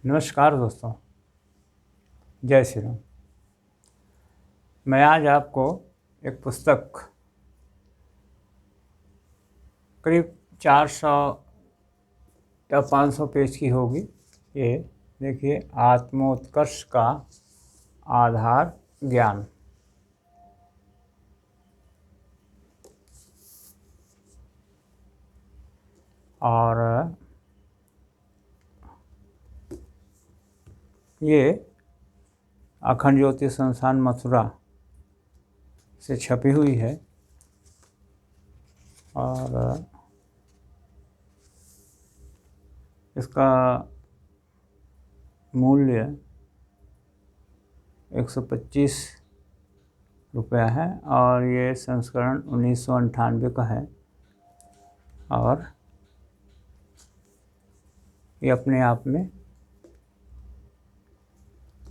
नमस्कार दोस्तों, जय श्री राम। मैं आज आपको एक पुस्तक करीब 400 या 500 पेज की होगी। ये देखिए, आत्मोत्कर्ष का आधार ज्ञान। और ये अखंड ज्योति संस्थान मथुरा से छपी हुई है और इसका मूल्य 125 रुपया है और ये संस्करण 1998 का है। और ये अपने आप में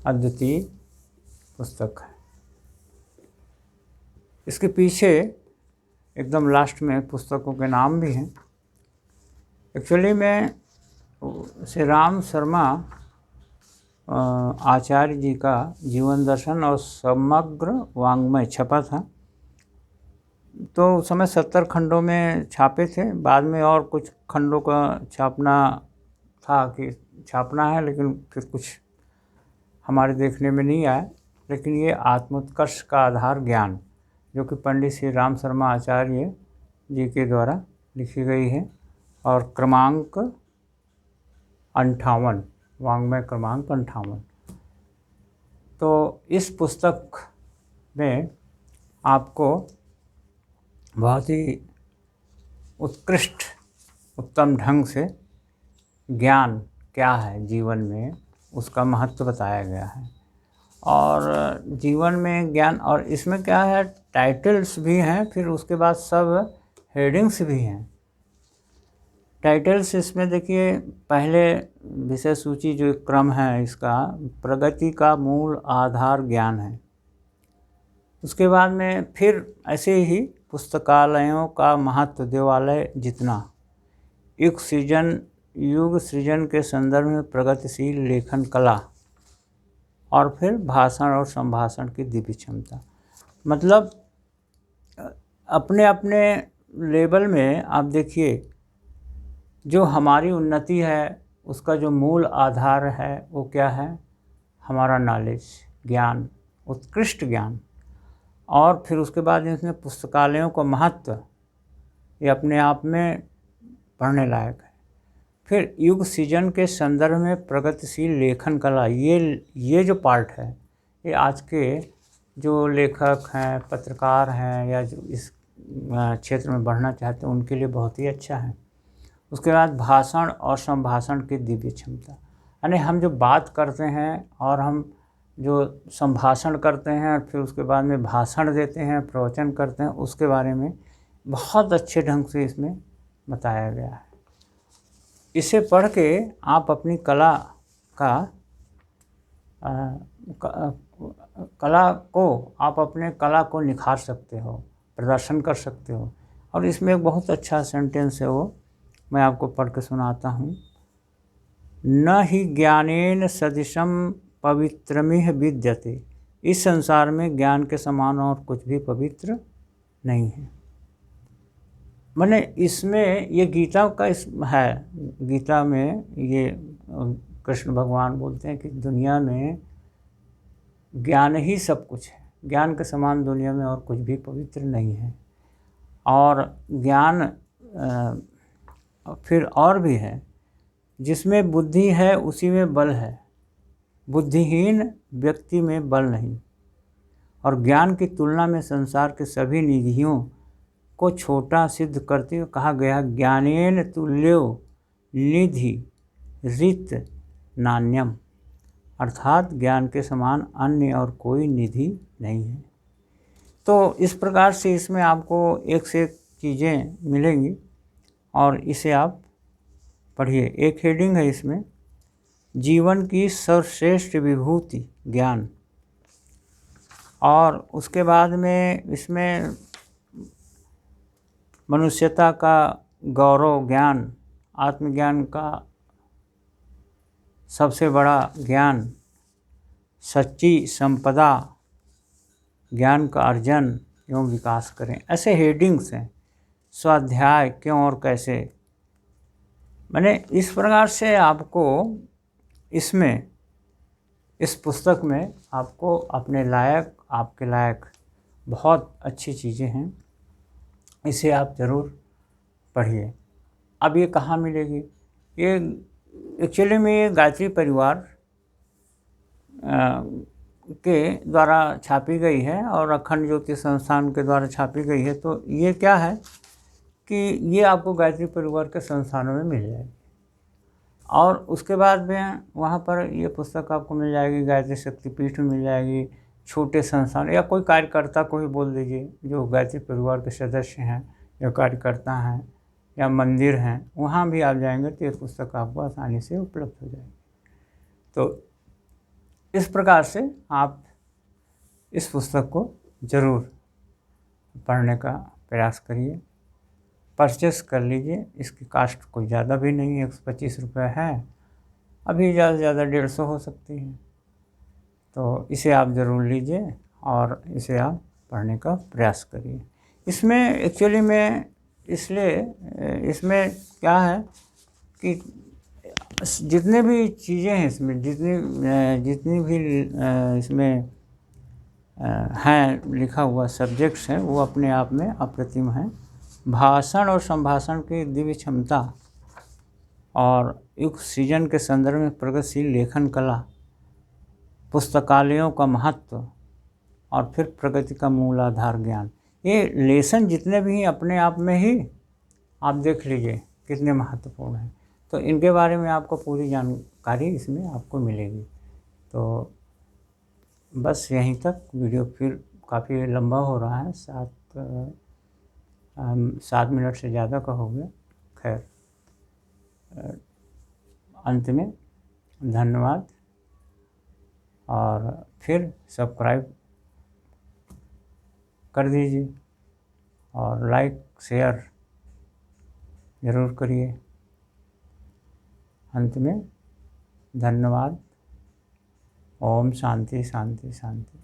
अद्वितीय पुस्तक है। इसके पीछे एकदम लास्ट में पुस्तकों के नाम भी हैं। एक्चुअली में श्री राम शर्मा आचार्य जी का जीवन दर्शन और समग्र वाङ्मय छपा था। तो उस समय 70 खंडों में छापे थे। बाद में और कुछ खंडों का छापना था कि छापना है, लेकिन फिर कुछ हमारे देखने में नहीं आया। लेकिन ये आत्मोत्कर्ष का आधार ज्ञान, जो कि पंडित श्री राम शर्मा आचार्य जी के द्वारा लिखी गई है और क्रमांक 58, वाङ्मय क्रमांक 58। तो इस पुस्तक में आपको बहुत ही उत्कृष्ट उत्तम ढंग से ज्ञान क्या है जीवन में, उसका महत्व बताया गया है। और जीवन में ज्ञान, और इसमें क्या है, टाइटल्स भी हैं, फिर उसके बाद सब हेडिंग्स भी हैं। टाइटल्स इसमें देखिए, पहले विषय सूची जो क्रम है इसका, प्रगति का मूल आधार ज्ञान है। उसके बाद में फिर ऐसे ही पुस्तकालयों का महत्व, देवालय जितना, युग सृजन के संदर्भ में प्रगतिशील लेखन कला, और फिर भाषण और संभाषण की दिव्य क्षमता। मतलब अपने अपने लेवल में आप देखिए, जो हमारी उन्नति है उसका जो मूल आधार है वो क्या है, हमारा नॉलेज, ज्ञान, उत्कृष्ट ज्ञान। और फिर उसके बाद इसमें पुस्तकालयों का महत्व, ये अपने आप में पढ़ने लायक है। फिर युग सृजन के संदर्भ में प्रगतिशील लेखन कला, ये जो पार्ट है, ये आज के जो लेखक हैं, पत्रकार हैं, या जो इस क्षेत्र में बढ़ना चाहते हैं उनके लिए बहुत ही अच्छा है। उसके बाद भाषण और संभाषण की दिव्य क्षमता, यानी हम जो बात करते हैं और हम जो संभाषण करते हैं और फिर उसके बाद में भाषण देते हैं, प्रवचन करते हैं, उसके बारे में बहुत अच्छे ढंग से इसमें बताया गया है। इसे पढ़ के आप अपनी कला को निखार सकते हो, प्रदर्शन कर सकते हो। और इसमें एक बहुत अच्छा सेंटेंस है, वो मैं आपको पढ़ के सुनाता हूँ। न ही ज्ञानेन सदृशम पवित्रमिह विद्यते। इस संसार में ज्ञान के समान और कुछ भी पवित्र नहीं है। माने इसमें ये गीता का है, गीता में ये कृष्ण भगवान बोलते हैं कि दुनिया में ज्ञान ही सब कुछ है, ज्ञान के समान दुनिया में और कुछ भी पवित्र नहीं है। और ज्ञान फिर और भी है, जिसमें बुद्धि है उसी में बल है, बुद्धिहीन व्यक्ति में बल नहीं। और ज्ञान की तुलना में संसार के सभी निधियों को छोटा सिद्ध करते हुए कहा गया, ज्ञानेन तुल्यो निधि ऋत नान्यम। अर्थात ज्ञान के समान अन्य और कोई निधि नहीं है। तो इस प्रकार से इसमें आपको एक से एक चीज़ें मिलेंगी और इसे आप पढ़िए। एक हेडिंग है इसमें, जीवन की सर्वश्रेष्ठ विभूति ज्ञान। और उसके बाद में इसमें मनुष्यता का गौरव ज्ञान, आत्मज्ञान का सबसे बड़ा ज्ञान, सच्ची संपदा, ज्ञान का अर्जन एवं विकास करें, ऐसे हेडिंग्स हैं। स्वाध्याय क्यों और कैसे, मैंने इस प्रकार से आपको इसमें, इस पुस्तक में आपको अपने लायक, आपके लायक बहुत अच्छी चीज़ें हैं। इसे आप ज़रूर पढ़िए। अब ये कहाँ मिलेगी? ये एक्चुअली में ये गायत्री परिवार के द्वारा छापी गई है और अखंड ज्योति संस्थान के द्वारा छापी गई है। तो ये क्या है कि ये आपको गायत्री परिवार के संस्थानों में मिल जाएगी, और उसके बाद में वहाँ पर ये पुस्तक आपको मिल जाएगी, गायत्री शक्तिपीठ में मिल जाएगी, छोटे संस्थान या कोई कार्यकर्ता को ही बोल दीजिए जो गायत्री परिवार के सदस्य हैं या कार्यकर्ता हैं या मंदिर हैं, वहाँ भी आप जाएंगे तो ये पुस्तक आपको आसानी से उपलब्ध हो जाएगी। तो इस प्रकार से आप इस पुस्तक को ज़रूर पढ़ने का प्रयास करिए, परचेस कर लीजिए। इसकी कास्ट कोई ज़्यादा भी नहीं है, 125 रुपये है, अभी ज़्यादा से ज़्यादा 150 हो सकती है। तो इसे आप ज़रूर लीजिए और इसे आप पढ़ने का प्रयास करिए। इसमें एक्चुअली में इसलिए इसमें क्या है कि जितने भी चीज़ें हैं इसमें, जितनी भी इसमें हैं लिखा हुआ सब्जेक्ट्स हैं, वो अपने आप में अप्रतिम हैं। भाषण और संभाषण की दिव्य क्षमता और युग सृजन के संदर्भ में प्रगतिशील लेखन कला, पुस्तकालयों का महत्व और फिर प्रगति का मूलाधार ज्ञान, ये लेसन जितने भी हैं अपने आप में ही आप देख लीजिए कितने महत्वपूर्ण हैं। तो इनके बारे में आपको पूरी जानकारी इसमें आपको मिलेगी। तो बस यहीं तक, वीडियो फिर काफ़ी लंबा हो रहा है, 7 मिनट से ज़्यादा का हो गया। खैर, अंत में धन्यवाद, और फिर सब्सक्राइब कर दीजिए और लाइक शेयर ज़रूर करिए। अंत में धन्यवाद। ओम शांति शांति शांति।